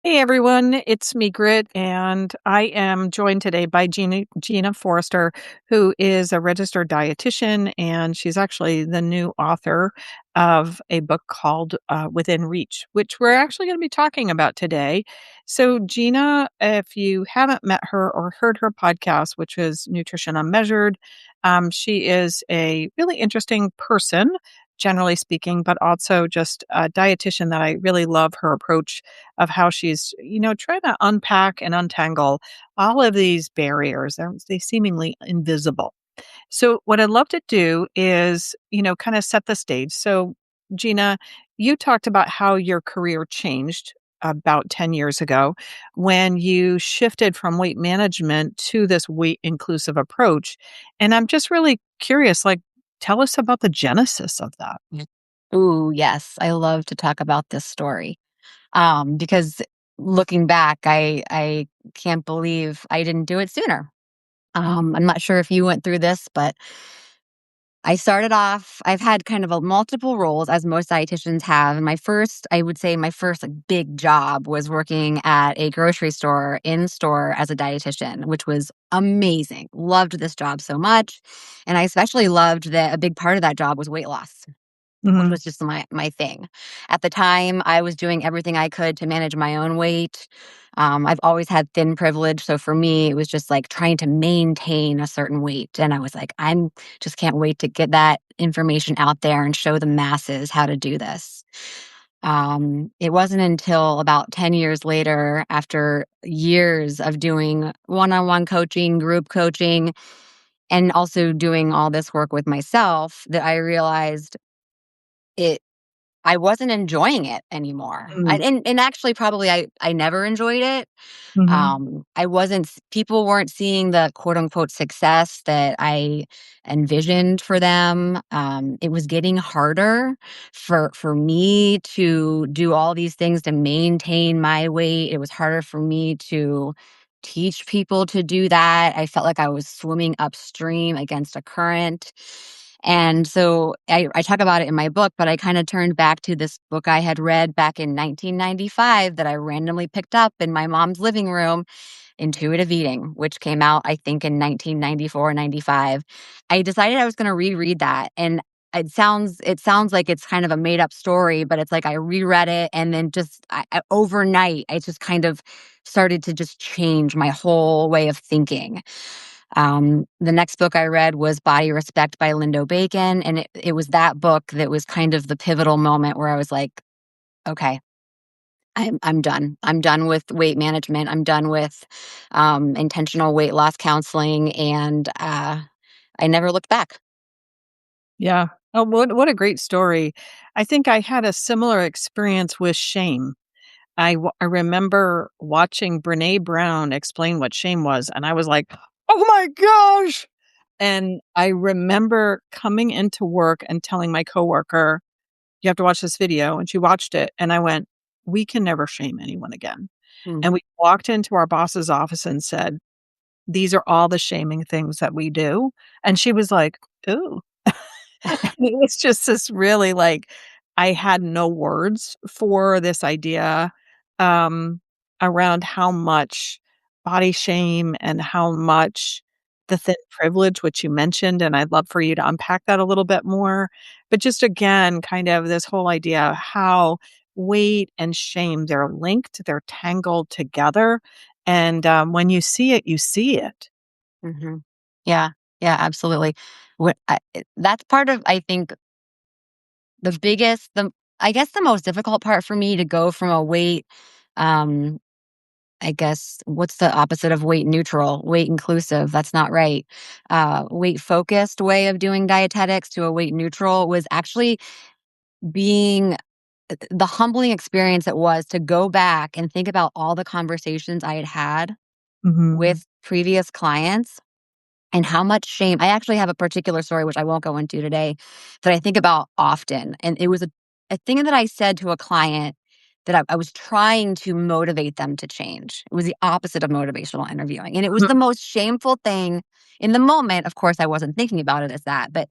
Hey everyone, it's Megrette, and I am joined today by Gina Forster, who is a registered dietitian, and she's actually the new author of a book called Within Reach, which we're actually going to be talking about today. So, Gina, if you haven't met her or heard her podcast, which is Nutrition Unmeasured, she is a really interesting person. Generally speaking, but also just a dietitian that I really love her approach of how she's, trying to unpack and untangle all of these barriers. They seemingly invisible. So what I'd love to do is, kind of set the stage. So Gina, you talked about how your career changed about 10 years ago when you shifted from weight management to this weight inclusive approach. And I'm just really curious, like, tell us about the genesis of that. Mm. Ooh, yes. I love to talk about this story. Because looking back, I can't believe I didn't do it sooner. I'm not sure if you went through this, but I started off, I've had kind of a multiple roles as most dietitians have. And I would say my first like big job was working at a grocery store in store as a dietitian, which was amazing. Loved this job so much. And I especially loved that a big part of that job was weight loss, which Hmm. was just my thing. At the time, I was doing everything I could to manage my own weight. I've always had thin privilege, so for me, it was just like trying to maintain a certain weight. And I was like, I'm just can't wait to get that information out there and show the masses how to do this. It wasn't until about 10 years later, after years of doing one-on-one coaching, group coaching, and also doing all this work with myself, that I realized it I wasn't enjoying it anymore. And actually probably I never enjoyed it. Mm-hmm. I wasn't people weren't seeing the quote unquote success that I envisioned for them. It was getting harder for me to do all these things to maintain my weight. It was harder for me to teach people to do that. I felt like I was swimming upstream against a current. And so I talk about it in my book, but I kind of turned back to this book I had read back in 1995 that I randomly picked up in my mom's living room, Intuitive Eating, which came out, I think, in 1994, 95. I decided I was going to reread that. And it sounds like it's kind of a made up story, but it's like I reread it and then overnight, I just kind of started to just change my whole way of thinking. The next book I read was Body Respect by Lindo Bacon. And it was that book that was kind of the pivotal moment where I was like, okay, I'm done. I'm done with weight management. I'm done with intentional weight loss counseling. And I never looked back. Yeah. Oh, what a great story. I think I had a similar experience with shame. I remember watching Brene Brown explain what shame was, and I was like, "Oh my gosh!" And I remember coming into work and telling my coworker, "You have to watch this video," and she watched it, and I went, "We can never shame anyone again." Mm, And we walked into our boss's office and said, "These are all the shaming things that we do." And she was like, "Ooh." And it was just this really, like, I had no words for this idea, um, around how much body shame and how much the thin privilege, which you mentioned, and I'd love for you to unpack that a little bit more. But just again, kind of this whole idea of how weight and shame, they're linked, they're tangled together, and, when you see it, you see it. hmm Yeah, yeah, absolutely. That's part of, I think, the biggest, the I guess the most difficult part for me to go from a weight, um, I guess, what's the opposite of weight neutral? Weight inclusive. That's not right. Weight focused way of doing dietetics to a weight neutral was actually being the humbling experience it was to go back and think about all the conversations I had had Mhm. with previous clients and how much shame. I actually have a particular story, which I won't go into today, that I think about often. And it was a thing that I said to a client that I was trying to motivate them to change. It was the opposite of motivational interviewing. And it was the most shameful thing in the moment. Of course, I wasn't thinking about it as that, but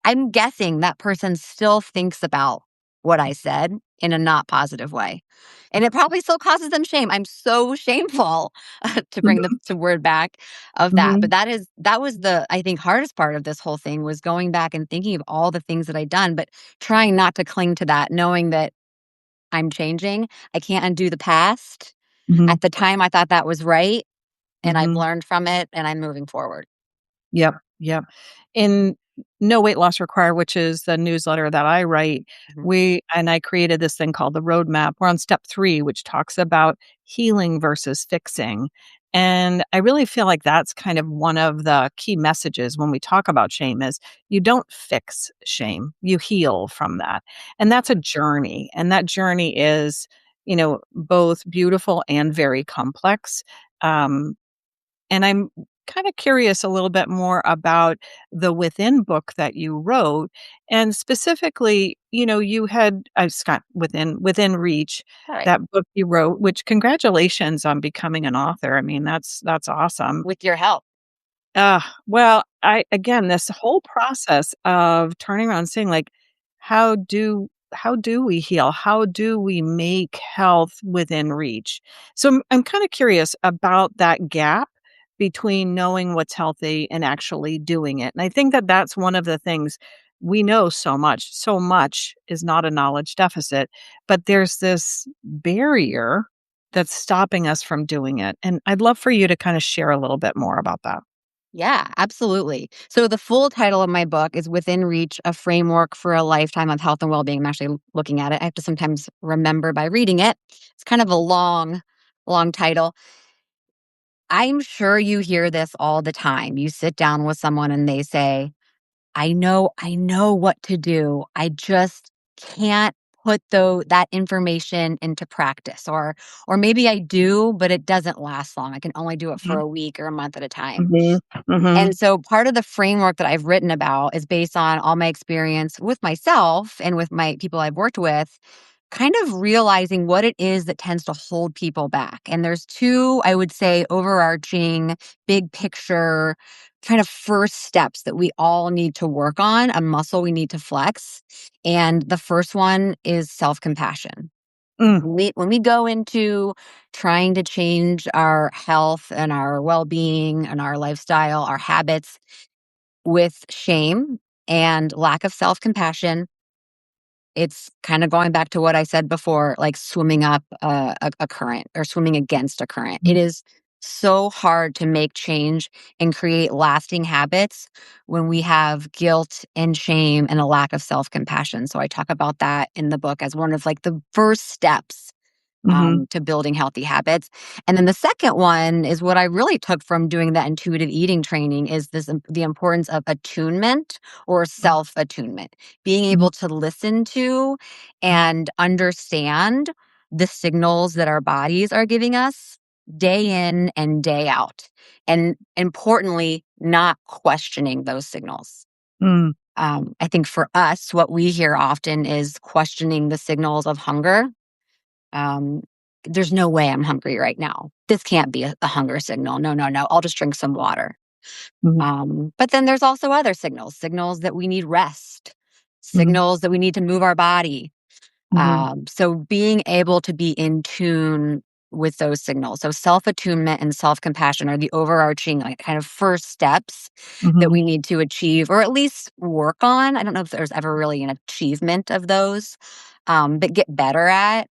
I'm guessing that person still thinks about what I said in a not positive way. And it probably still causes them shame. I'm so shameful to bring Mhm, the word back of that. mhm, But that was the, I think, hardest part of this whole thing, was going back and thinking of all the things that I'd done, but trying not to cling to that, knowing that I'm changing. I can't undo the past. mhm, At the time, I thought that was right, and I've mhm. learned from it, and I'm moving forward. Yep, yep. In No Weight Loss Required, which is the newsletter that I write, Mhm. we and I created this thing called the roadmap. We're on step 3, which talks about healing versus fixing. And I really feel like that's kind of one of the key messages when we talk about shame is you don't fix shame, you heal from that. And that's a journey. And that journey is, both beautiful and very complex. Um, and I'm kind of curious a little bit more about the Within book that you wrote. And specifically, you had Scott Within Reach, All right. that book you wrote, which congratulations on becoming an author. I mean, that's awesome. With your help. Well, I again, this whole process of turning around and saying like, how do we heal? How do we make health within reach? So I'm kind of curious about that gap between knowing what's healthy and actually doing it. And I think that that's one of the things we know so much. So much is not a knowledge deficit, but there's this barrier that's stopping us from doing it. And I'd love for you to kind of share a little bit more about that. Yeah, absolutely. So the full title of my book is Within Reach: A Framework for a Lifetime of Health and Well-being. I'm actually looking at it. I have to sometimes remember by reading it. It's kind of a long title. I'm sure you hear this all the time. You sit down with someone and they say, I know what to do. I just can't put that information into practice, or maybe I do, but it doesn't last long. I can only do it for Mhm, a week or a month at a time. mhm, And mhm, so part of the framework that I've written about is based on all my experience with myself and with my people I've worked with, kind of realizing what it is that tends to hold people back. And there's two, I would say, overarching, big picture kind of first steps that we all need to work on, a muscle we need to flex. And the first one is self compassion. mm, When we go into trying to change our health and our well-being and our lifestyle, our habits with shame and lack of self-compassion, it's kind of going back to what I said before, like swimming up a current or swimming against a current. It mhm, is so hard to make change and create lasting habits when we have guilt and shame and a lack of self-compassion. So I talk about that in the book as one of like the first steps mhm, to building healthy habits. And then the second one is what I really took from doing that intuitive eating training, is the importance of attunement or mm, self attunement, being mhm, able to listen to and understand the signals that our bodies are giving us day in and day out. And importantly, not questioning those signals. mm, I think for us, what we hear often is questioning the signals of hunger. um, there's no way I'm hungry right now. This can't be a hunger signal. No, no, no. I'll just drink some water. mhm, But then there's also other signals that we need rest, mhm, signals that we need to move our body. mhm, So being able to be in tune with those signals. So self attunement and self compassion are the overarching, like, kind of first steps that mhm, we need to achieve, or at least work on. I don't know if there's ever really an achievement of those, but get better at,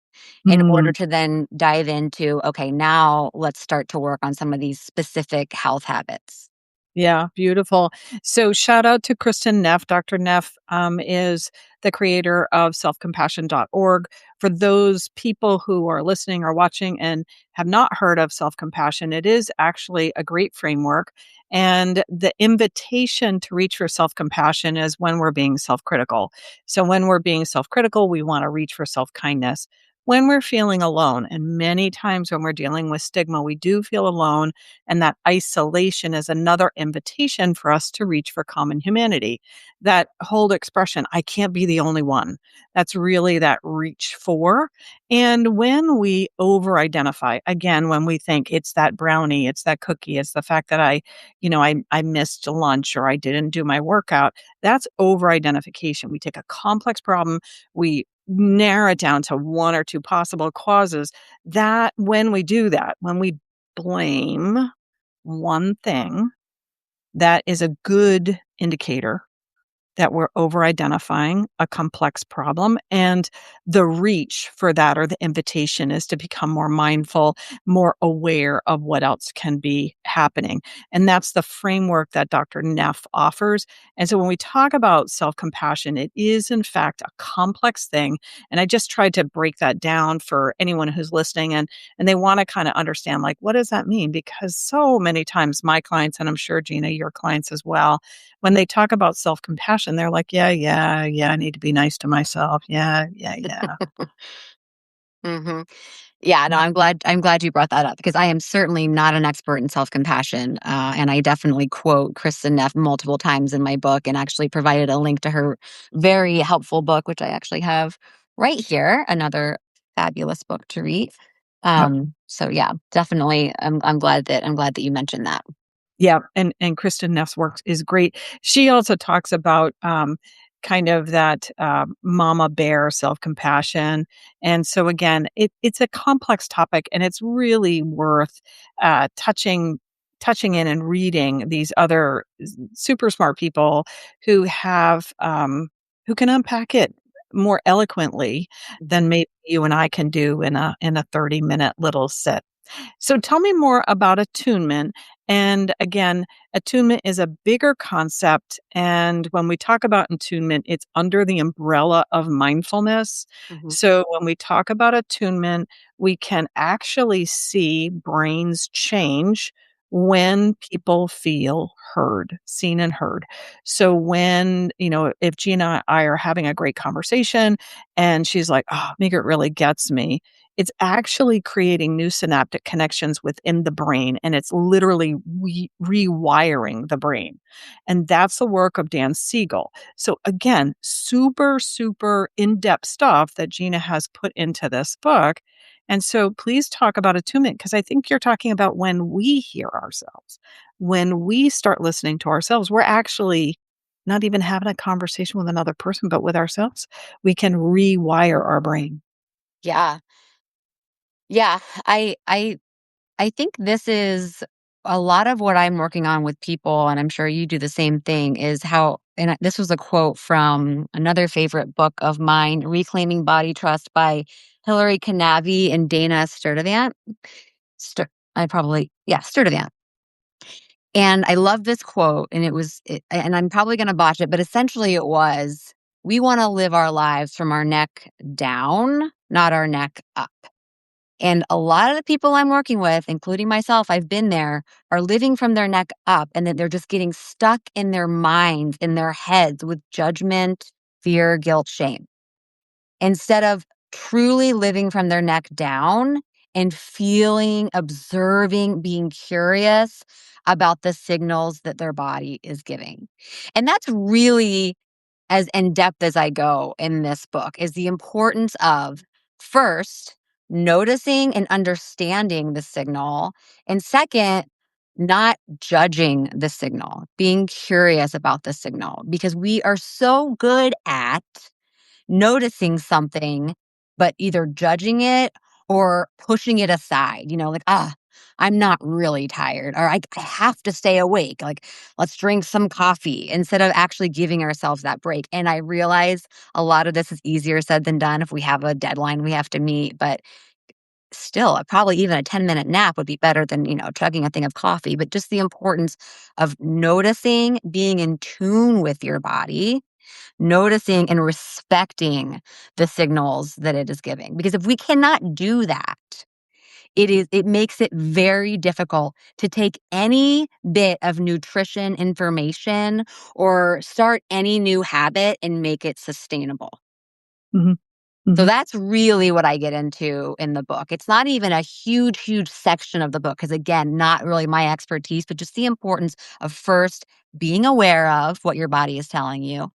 in order mm. to then dive into, okay, now let's start to work on some of these specific health habits. Yeah, beautiful. So shout out to Kristen Neff. Dr. Neff is the creator of selfcompassion.org. For those people who are listening or watching and have not heard of self compassion, it is actually a great framework. And the invitation to reach for self compassion is when we're being self critical. So when we're being self critical, we want to reach for self kindness. When we're feeling alone, and many times when we're dealing with stigma, we do feel alone, and that isolation is another invitation for us to reach for common humanity. That whole expression, I can't be the only one. That's really that reach for. And when we over identify, again, when we think it's that brownie, it's that cookie, it's the fact that I missed lunch or I didn't do my workout, that's over identification. We take a complex problem, we narrow it down to 1 or 2 possible causes, that when we do that, when we blame one thing, that is a good indicator that we're over identifying a complex problem. And the reach for that, or the invitation, is to become more mindful, more aware of what else can be happening. And that's the framework that Dr. Neff offers. And so when we talk about self compassion, it is, in fact, a complex thing. And I just tried to break that down for anyone who's listening, and they want to kind of understand, like, what does that mean? Because so many times my clients, and I'm sure, Gina, your clients as well, when they talk about self-compassion, they're like, "Yeah, yeah, yeah, I need to be nice to myself. Yeah, yeah, yeah." Mhm. Yeah, no, I'm glad you brought that up because I am certainly not an expert in self-compassion, and I definitely quote Kristen Neff multiple times in my book and actually provided a link to her very helpful book, which I actually have right here, another fabulous book to read. So yeah, definitely I'm glad that you mentioned that. Yeah, and Kristen Neff's work is great. She also talks about, kind of that, mama bear self-compassion, and so again, it's a complex topic, and it's really worth, touching in and reading these other super smart people who have, who can unpack it more eloquently than maybe you and I can do in a 30-minute little sit. So tell me more about attunement. And again, attunement is a bigger concept. And when we talk about attunement, it's under the umbrella of mindfulness. Mhm. So when we talk about attunement, we can actually see brains change when people feel heard, seen and heard. So when, if Gina and I are having a great conversation and she's like, "Oh, Megan really gets me," it's actually creating new synaptic connections within the brain, and it's literally rewiring the brain. And that's the work of Dan Siegel. So again, super, super in-depth stuff that Gina has put into this book. And so please talk about attunement, because I think you're talking about when we hear ourselves. When we start listening to ourselves, we're actually not even having a conversation with another person, but with ourselves. We can rewire our brain. Yeah. Yeah, I think this is a lot of what I'm working on with people, and I'm sure you do the same thing, is how, this was a quote from another favorite book of mine, Reclaiming Body Trust by Hilary Canavi and Dana Sturdivant. Sturdivant. And I love this quote, and and I'm probably going to botch it, but essentially it was, we want to live our lives from our neck down, not our neck up. And a lot of the people I'm working with, including myself, I've been there, are living from their neck up, and then they're just getting stuck in their minds, in their heads with judgment, fear, guilt, shame, instead of truly living from their neck down and feeling, observing, being curious about the signals that their body is giving. And that's really as in depth as I go in this book, is the importance of, first, noticing and understanding the signal, and second, not judging the signal, being curious about the signal, because we are so good at noticing something, but either judging it or pushing it aside, like, I'm not really tired, or I have to stay awake. Like, let's drink some coffee instead of actually giving ourselves that break. And I realize a lot of this is easier said than done if we have a deadline we have to meet, but still, probably even a 10-minute nap would be better than, chugging a thing of coffee. But just the importance of noticing, being in tune with your body, noticing and respecting the signals that it is giving. Because if we cannot do that, it makes it very difficult to take any bit of nutrition information or start any new habit and make it sustainable. Mhm, So mhm. that's really what I get into in the book. It's not even a huge, huge section of the book because, again, not really my expertise, but just the importance of, first, being aware of what your body is telling you,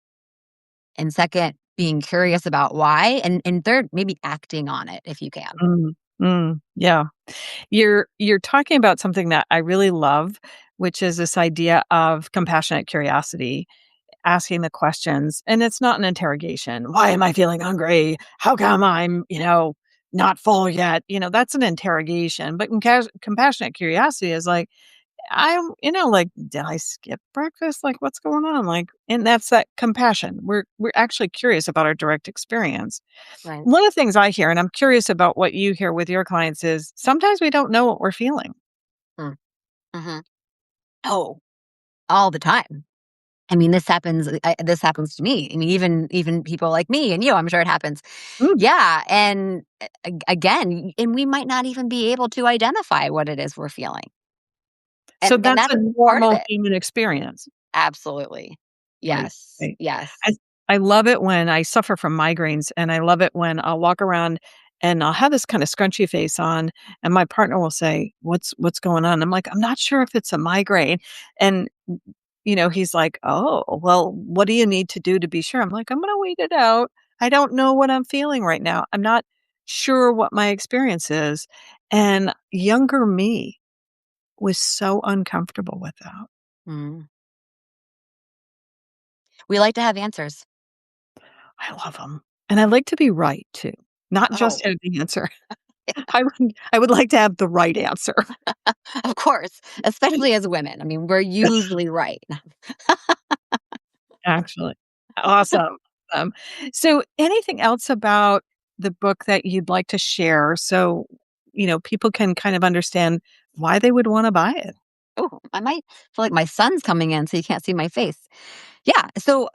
and second, being curious about why, and third, maybe acting on it if you can. Mm, yeah. You're talking about something that I really love, which is this idea of compassionate curiosity. asking the questions, and it's not an interrogation. "Why am I feeling hungry? How come I'm, not full yet?" That's an interrogation, but compassionate curiosity is like, like, "Did I skip breakfast? Like, what's going on?" Like, and that's that compassion. We're actually curious about our direct experience. Right. One of the things I hear, and I'm curious about what you hear with your clients, is sometimes we don't know what we're feeling. Mm. Mhm. Oh, all the time. I mean, this happens to me. I mean, even people like me and you, I'm sure it happens. Mm. Yeah, and again, and we might not even be able to identify what it is we're feeling, So and that's that's a part of normal it. human experience. Absolutely. Right, Yes, right. yes. I I love it when I suffer from migraines, and I love it when I'll walk around and I'll have this kinda scrunchy face on, and my partner will say, "What's going on?" I'm like, "I'm not sure if it's a migraine." And, he's like, "Oh, well, what do you need to do to be sure?" I'm like, "I'm gonna wait it out. I don't know what I'm feeling right now. I'm not sure what my experience is." And younger me was so uncomfortable with that. Mm. We like to have answers. I love them, and I like to be right too, not just Oh, have the answer. I would like to have the right answer, of course, especially as women. I mean, we're usually right. actually. Awesome. So anything else about the book that you'd like to share so, people can kind of understand why they would wanna buy it? Oh, I might feel like my son's coming in, so you can't see my face. Yeah. So,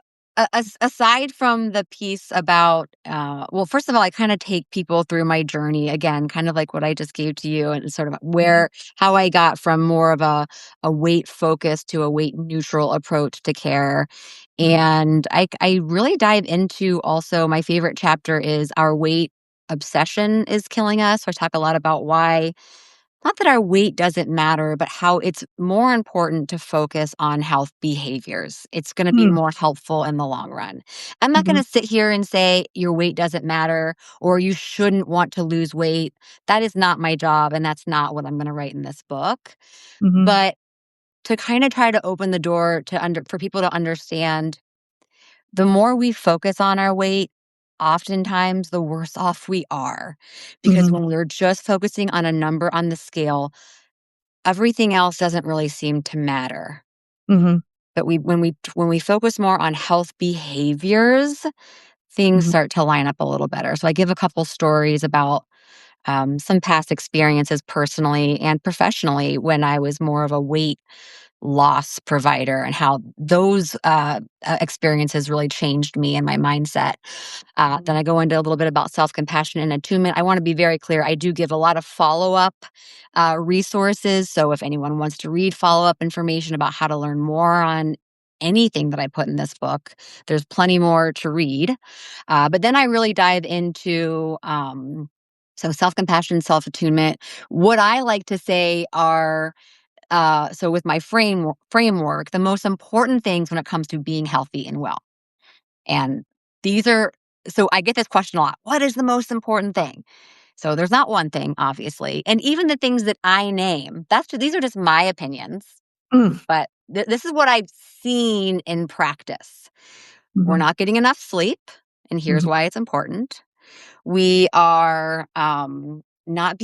aside from the piece about, well, first of all, I kind of take people through my journey again, kind of like what I just gave to you, and sort of Mhm, how I got from more of a weight focus to a weight neutral approach to care. mhm, And I really dive into also my favorite chapter is our weight obsession is killing us. So I talk a lot about why not that our weight doesn't matter, but how it's more important to focus on health behaviors. It's going to be mm, more helpful in the long run. I'm not going mhm, to sit here and say your weight doesn't matter or you shouldn't want to lose weight. That is not my job. And that's not what I'm going to write in this book. mhm, But to kind of try to open the door for people to understand the more we focus on our weight, oftentimes the worse off we are. Because mhm, when we're just focusing on a number on the scale, everything else doesn't really seem to matter. mhm, But when we focus more on health behaviors, things mhm, start to line up a little better. So I give a couple stories about some past experiences personally and professionally when I was more of a weight loss provider and how those experiences really changed me and my mindset. Then mhm, I go into a little bit about self compassion and attunement. I want to be very clear. I do give a lot of follow up resources. So if anyone wants to read follow up information about how to learn more on anything that I put in this book, there's plenty more to read. But then I really dive into so self compassion, self attunement. What I like to say are so with my framework, the most important things when it comes to being healthy and well. And these are so I get this question a lot. What is the most important thing? So there's not one thing, obviously. And even the things that I name, these are just my opinions, mm, but this is what I've seen in practice. We're mhm, not getting enough sleep, and here's mhm, why it's important. We are not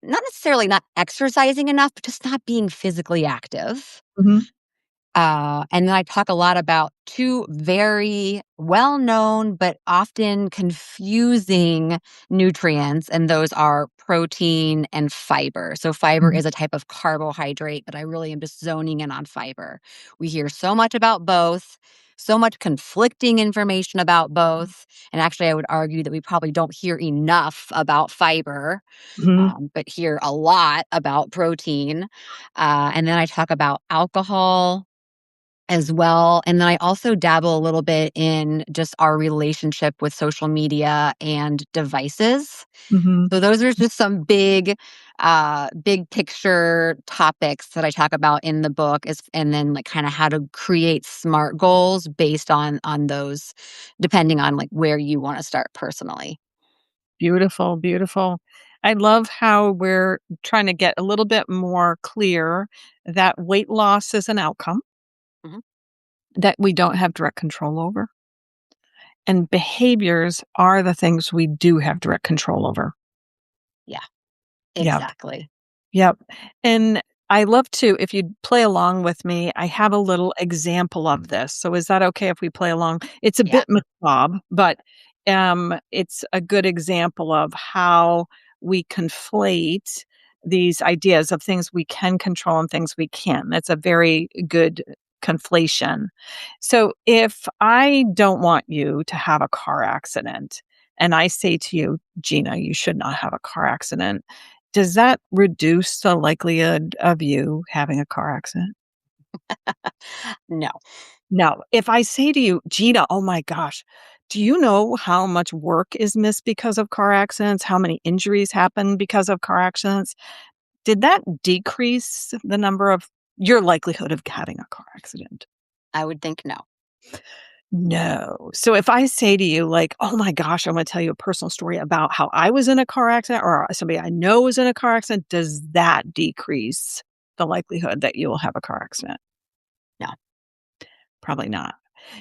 necessarily not exercising enough, but just not being physically active. mhm, And then I talk a lot about two very well known but often confusing nutrients, and those are protein and fiber. So, fiber mhm, is a type of carbohydrate, but I really am just zoning in on fiber. We hear so much about both, so much conflicting information about both. And actually, I would argue that we probably don't hear enough about fiber, mhm, but hear a lot about protein. And then I talk about alcohol as well. And then I also dabble a little bit in just our relationship with social media and devices. mhm. So those are just some big picture topics that I talk about in the book is and then like kind of how to create smart goals based on those, depending on like where you want to start personally. Beautiful, beautiful. I love how we're trying to get a little bit more clear that weight loss is an outcome. Mhm. that we don't have direct control over. And behaviors are the things we do have direct control over. Yeah, Yep. exactly. Yep. And I love to, if you'd play along with me, I have a little example of this. So is that okay if we play along? It's a Yeah. bit macabre, but it's a good example of how we conflate these ideas of things we can control and things we can't. That's a very good conflation. So if I don't want you to have a car accident and I say to you, Gina, you should not have a car accident, does that reduce the likelihood of you having a car accident? No, No. If I say to you, Gina, oh my gosh, do you know how much work is missed because of car accidents? How many injuries happen because of car accidents? Did that decrease the number of your likelihood of having a car accident? I would think no. No. So if I say to you, like, oh my gosh, I'm going to tell you a personal story about how I was in a car accident or somebody I know was in a car accident, does that decrease the likelihood that you will have a car accident? No. Probably not.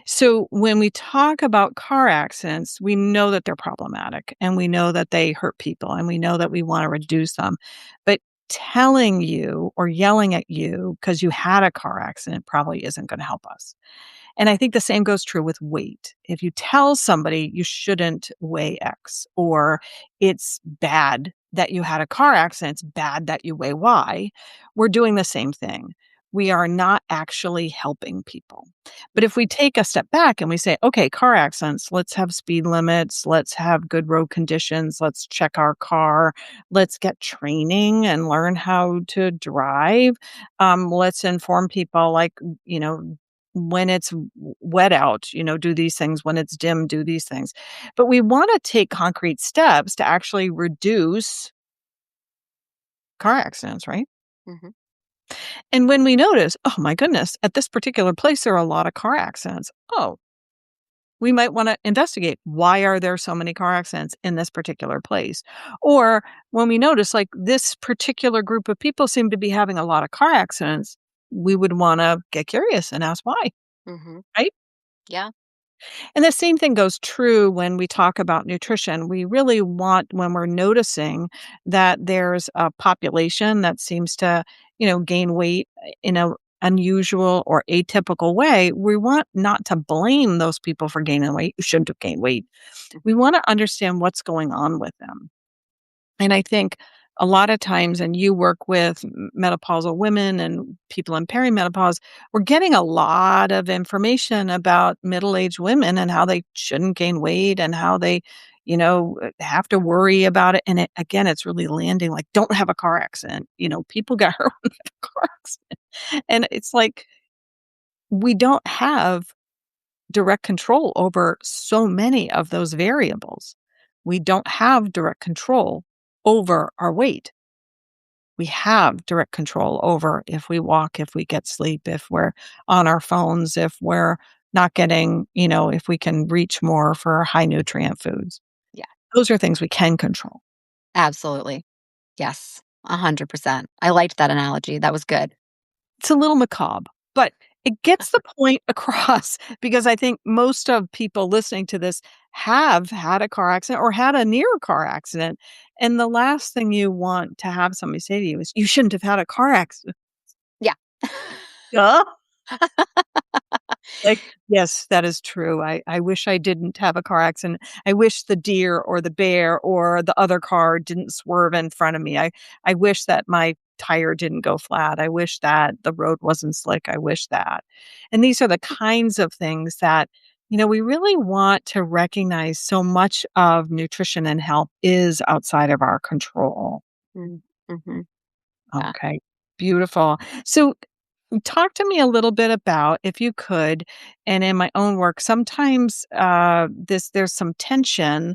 So when we talk about car accidents, we know that they're problematic and we know that they hurt people and we know that we want to reduce them. But telling you or yelling at you because you had a car accident probably isn't going to help us. And I think the same goes true with weight. If you tell somebody you shouldn't weigh X or it's bad that you had a car accident, it's bad that you weigh Y, we're doing the same thing. We are not actually helping people. But if we take a step back and we say, okay, car accidents, let's have speed limits, let's have good road conditions, let's check our car, let's get training and learn how to drive. Let's inform people like, when it's wet out, do these things. When it's dim, do these things. But we want to take concrete steps to actually reduce car accidents, right? Mhm. And when we notice, oh my goodness, at this particular place, there are a lot of car accidents. Oh, we might want to investigate why are there so many car accidents in this particular place? Or when we notice like this particular group of people seem to be having a lot of car accidents, we would want to get curious and ask why, Mhm. right? Yeah. And the same thing goes true when we talk about nutrition. We really want, when we're noticing that there's a population that seems to, gain weight in a unusual or atypical way, we want not to blame those people for gaining weight who shouldn't have gained weight. We want to understand what's going on with them. And I think a lot of times, and you work with menopausal women and people in perimenopause, we're getting a lot of information about middle-aged women and how they shouldn't gain weight and how they, have to worry about it. And again, it's really landing like, don't have a car accident. People get hurt when they have a car accident. And it's like, we don't have direct control over so many of those variables. We don't have direct control over our weight. We have direct control over if we walk, if we get sleep, if we're on our phones, if we're not getting, if we can reach more for high nutrient foods. Yeah. Those are things we can control. Absolutely. Yes. 100%. I liked that analogy. That was good. It's a little macabre, but it gets the point across because I think most of people listening to this have had a car accident or had a near car accident. And the last thing you want to have somebody say to you is, you shouldn't have had a car accident. Yeah. Duh. Like, yes, that is true. I wish I didn't have a car accident. I wish the deer or the bear or the other car didn't swerve in front of me. I wish that my tire didn't go flat. I wish that the road wasn't slick. I wish that. And these are the kinds of things that, we really want to recognize so much of nutrition and health is outside of our control. Mm, mhm. Yeah. Okay. Beautiful. So talk to me a little bit about, if you could, and in my own work, sometimes there's some tension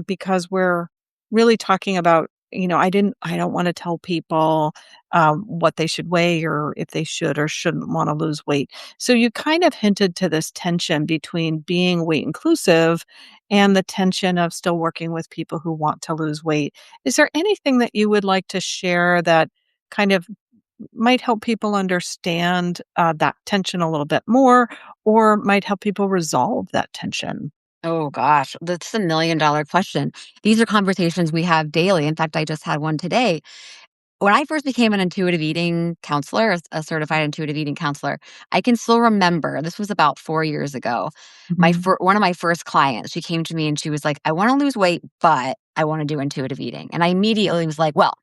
because we're really talking about, I don't want to tell people what they should weigh or if they should or shouldn't want to lose weight. So you kind of hinted to this tension between being weight inclusive and the tension of still working with people who want to lose weight. Is there anything that you would like to share that kind of might help people understand that tension a little bit more, or might help people resolve that tension? Oh gosh, that's $1 million question. These are conversations we have daily. In fact, I just had one today. When I first became an intuitive eating counselor, a certified intuitive eating counselor, I can still remember, this was about 4 years ago. Mhm. One of my first clients, she came to me and she was like, "I wanna lose weight, but I wanna do intuitive eating." And I immediately was like, "Well,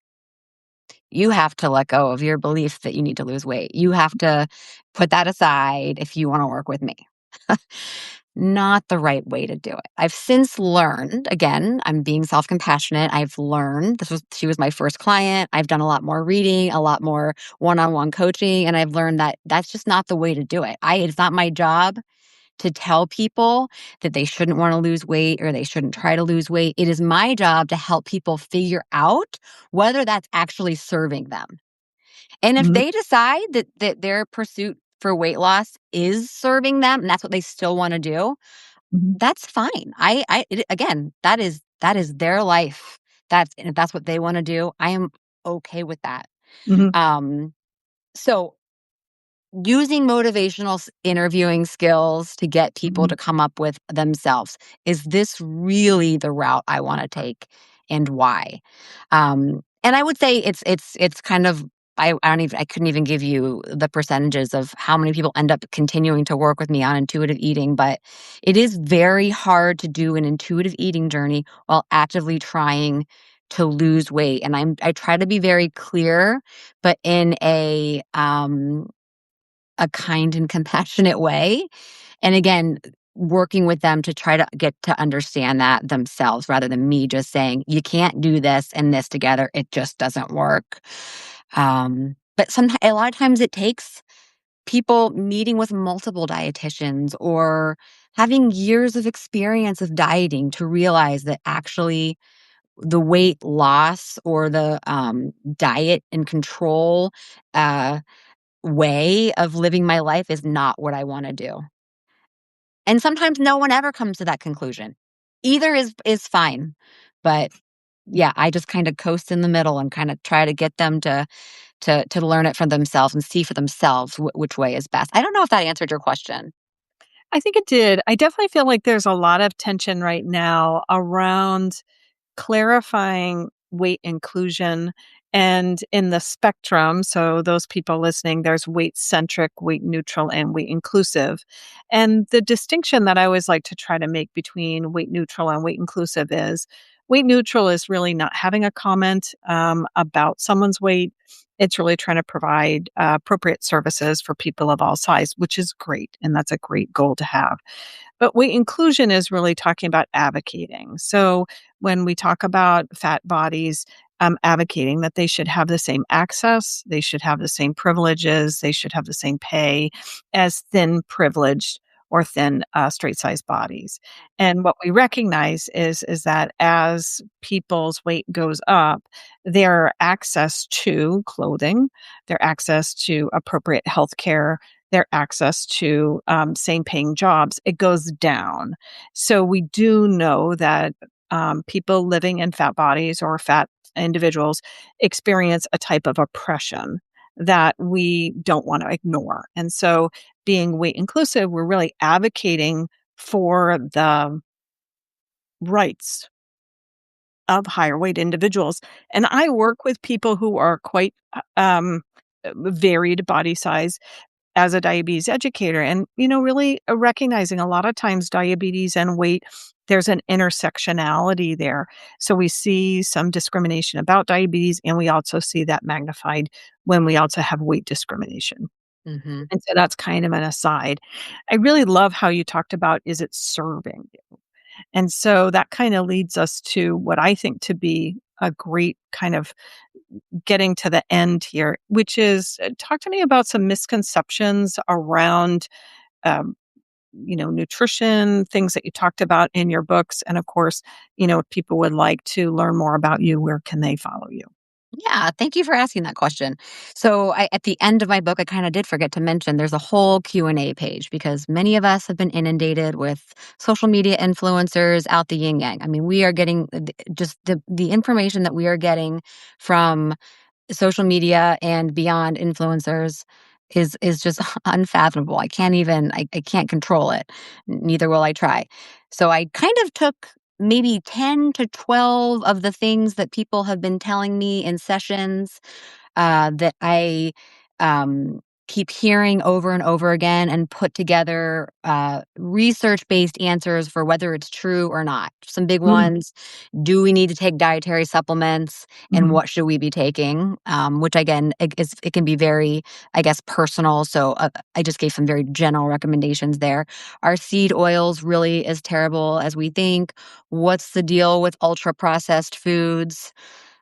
you have to let go of your belief that you need to lose weight. You have to put that aside if you wanna work with me." Not the right way to do it. I've since learned, again, I'm being self-compassionate. I've learned she was my first client. I've done a lot more reading, a lot more one-on-one coaching, and I've learned that that's just not the way to do it. It's not my job to tell people that they shouldn't want to lose weight or they shouldn't try to lose weight. It is my job to help people figure out whether that's actually serving them. And if Mhm. they decide that their pursuit for weight loss is serving them and that's what they still want to do, Mhm. that's fine. Again, that is their life. If that's what they wanna do, I am okay with that. Mhm. Um, so using interviewing skills to get people Mhm. to come up with themselves, "Is this really the route I wanna take, and why?" And I would say it's kind of I couldn't even give you the percentages of how many people end up continuing to work with me on intuitive eating, but it is very hard to do an intuitive eating journey while actively trying to lose weight, and I try to be very clear, but in a kind and compassionate way. And again, working with them to try to get to understand that themselves rather than me just saying, you can't do this and this together. It just doesn't work. But a lot of times it takes people meeting with multiple dietitians or having years of experience of dieting to realize that actually the weight loss or the diet and control uh, way of living my life is not what I wanna do. And sometimes no one ever comes to that conclusion. Either is fine, but yeah, I just kinda coast in the middle and kinda try to get them to learn it for themselves and see for themselves which way is best. I don't know if that answered your question. I think it did. I definitely feel like there's a lot of tension right now around clarifying weight inclusion and in the spectrum. So, those people listening, there's weight centric, weight neutral, and weight inclusive. And the distinction that I always like to try to make between weight neutral and weight inclusive is weight neutral is really not having a comment about someone's weight. It's really trying to provide appropriate services for people of all size, which is great. And that's a great goal to have. But weight inclusion is really talking about advocating. So when we talk about fat bodies, advocating that they should have the same access, they should have the same privileges, they should have the same pay as thin, privileged, or thin, straight size bodies. And what we recognize is that as people's weight goes up, their access to clothing, their access to appropriate health care, their access to same paying jobs, it goes down. So we do know that people living in fat bodies or fat individuals experience a type of oppression that we don't want to ignore. And so, being weight inclusive, we're really advocating for the rights of higher weight individuals. And I work with people who are quite varied body size as a diabetes educator and really recognizing a lot of times diabetes and weight, there's an intersectionality there. So we see some discrimination about diabetes and we also see that magnified when we also have weight discrimination. Mhm. And so that's kind of an aside. I really love how you talked about, is it serving you? And so that kind of leads us to what I think to be a great kind of getting to the end here, which is, talk to me about some misconceptions around, um, nutrition, things that you talked about in your books. And of course, if people would like to learn more about you, where can they follow you? Yeah, thank you for asking that question. So, at the end of my book, I kind of did forget to mention there's a whole Q&A page because many of us have been inundated with social media influencers out the yin yang. I mean, we are getting just the information that we are getting from social media and beyond influencers. is just unfathomable. I can't control it. Neither will I try. So I kind of took maybe 10 to 12 of the things that people have been telling me in sessions that I um, keep hearing over and over again and put together research based answers for whether it's true or not. Some big Mm, ones. Do we need to take dietary supplements and mhm, what should we be taking? Which again, it can be very, I guess, personal. So I just gave some very general recommendations there. Are seed oils really as terrible as we think? What's the deal with ultra processed foods?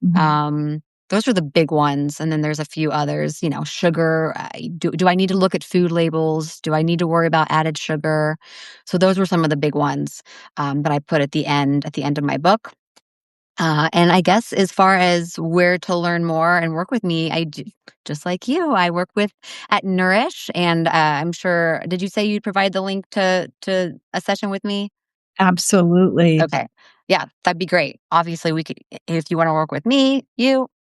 mhm. Um, those are the big ones, and then there's a few others, sugar, do I need to look at food labels? Do I need to worry about added sugar? So those were some of the big ones, that I put at the end of my book. And I guess as far as where to learn more and work with me, I do just like you, I work with at Nourish, and, I'm sure did you say you'd provide the link to a session with me? Absolutely. Okay. Yeah, that'd be great. Obviously, we could if you wanna work with me,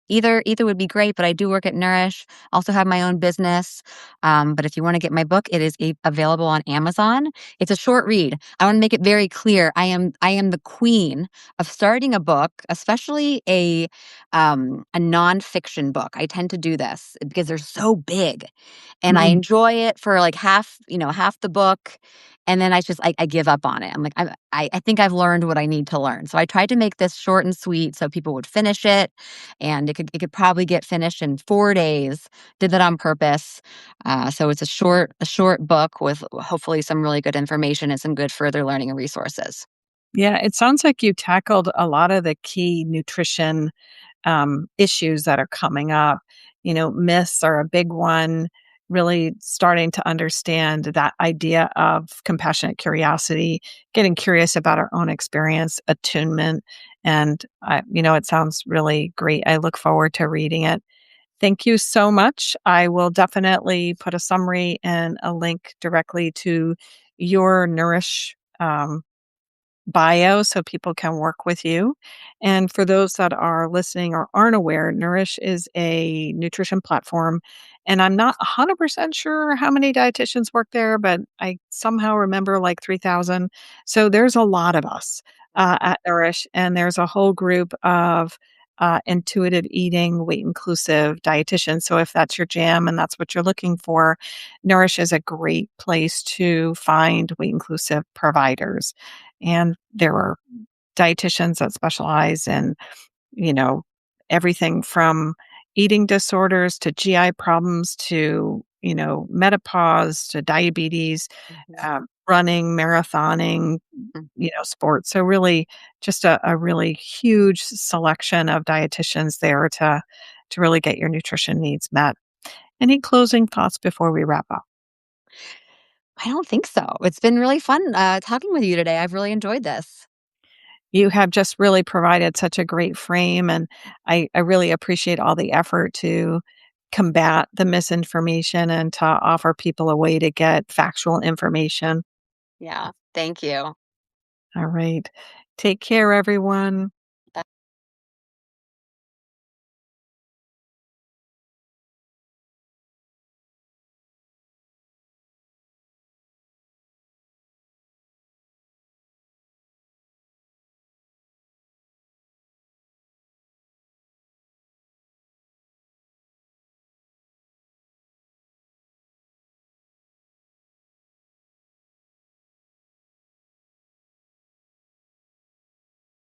either would be great, but I do work at Nourish, also have my own business. But if you wanna get my book, it is available on Amazon. It's a short read. I wanna make it very clear, I am the queen of starting a book, especially a nonfiction book. I tend to do this because they're so big, and I Mm. enjoy it for, like, half the book, and then I give up on it. I'm like, I think I've learned what I need to learn. So I tried to make this short and sweet so people would finish it, and it could probably get finished in 4 days. Did that on purpose. So it's a short book with hopefully some really good information and some good further learning and resources. Yeah, it sounds like you tackled a lot of the key nutrition issues that are coming up. Myths are a big one, really starting to understand that idea of compassionate curiosity, getting curious about our own experience, attunement. And, it sounds really great. I look forward to reading it. Thank you so much. I will definitely put a summary and a link directly to your Nourish bio so people can work with you. And for those that are listening or aren't aware, Nourish is a nutrition platform. And I'm not 100% sure how many dietitians work there, but I somehow remember like 3,000. So there's a lot of us at Nourish, and there's a whole group of intuitive eating, weight inclusive dietitians. So if that's your jam and that's what you're looking for, Nourish is a great place to find weight inclusive providers. And there are dietitians that specialize in, you know, everything from eating disorders to GI problems to, menopause to diabetes, Mhm, running, marathoning, mm. sports. So really just a really huge selection of dietitians there to really get your nutrition needs met. Any closing thoughts before we wrap up? I don't think so. It's been really fun, talking with you today. I've really enjoyed this. You have just really provided such a great frame, and I really appreciate all the effort to combat the misinformation and to offer people a way to get factual information. Yeah, thank you. All right. Take care, everyone.